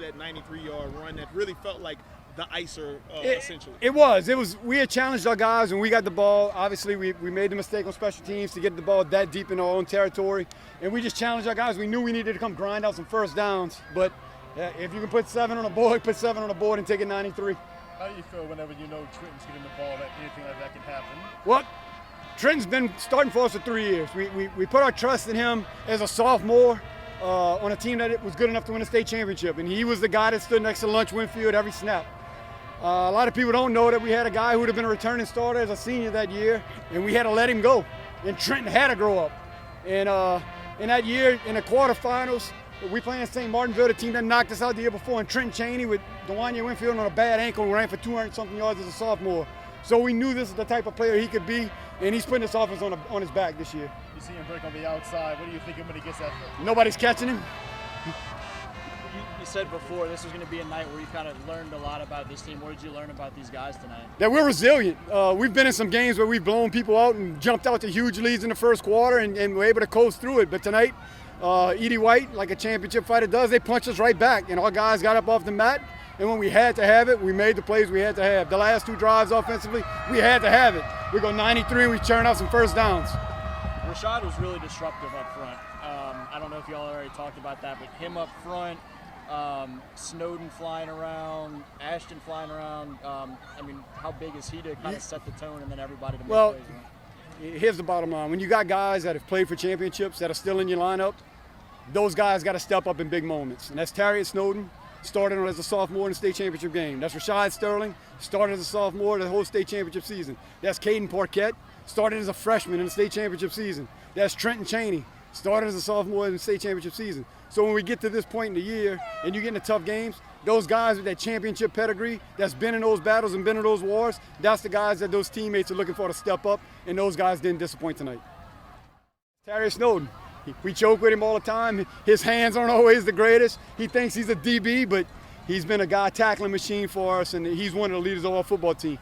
that 93-yard run that really felt like the icer, essentially. It was. We had challenged our guys when we got the ball. Obviously, we made the mistake on special teams to get the ball that deep in our own territory, and we just challenged our guys. We knew we needed to come grind out some first downs, but if you can put 7 on the board, put 7 on the board and take it 93. How do you feel whenever you know Trenton's getting the ball, that anything like that can happen? Well, Trenton's been starting for us for 3 years. We put our trust in him as a sophomore on a team that was good enough to win a state championship, and he was the guy that stood next to Lunch Winfield every snap. A lot of people don't know that we had a guy who would have been a returning starter as a senior that year, and we had to let him go. And Trenton had to grow up. And in that year, in the quarterfinals, we played in St. Martinville, the team that knocked us out the year before, and Trenton Cheney with Dwain Winfield on a bad ankle ran for 200-something yards as a sophomore. So we knew this is the type of player he could be, and he's putting this offense on his back this year. You see him break on the outside. What do you think when he gets that? Nobody's catching him. You said before this was going to be a night where you kind of learned a lot about this team. What did you learn about these guys tonight? That we're resilient. We've been in some games where we've blown people out and jumped out to huge leads in the first quarter and we're able to coast through it. But tonight, Edie White, like a championship fighter does, they punched us right back. And our guys got up off the mat. And when we had to have it, we made the plays we had to have. The last 2 drives offensively, we had to have it. We go 93 and we churn out some first downs. Rashad was really disruptive up front. I don't know if y'all already talked about that, but him up front, Snowden flying around, Ashton flying around. I mean, how big is he to kind of set the tone and then everybody to make plays? Here's the bottom line. When you got guys that have played for championships that are still in your lineup, those guys got to step up in big moments. And that's Tarius Snowden, started as a sophomore in the state championship game. That's Rashad Sterling, started as a sophomore the whole state championship season. That's Caden Parquette, started as a freshman in the state championship season. That's Trenton Cheney, started as a sophomore in the state championship season. So when we get to this point in the year and you get into tough games, those guys with that championship pedigree that's been in those battles and been in those wars, that's the guys that those teammates are looking for to step up, and those guys didn't disappoint tonight. Tarius Snowden, we joke with him all the time. His hands aren't always the greatest. He thinks he's a DB, but he's been a guy tackling machine for us, and he's one of the leaders of our football team.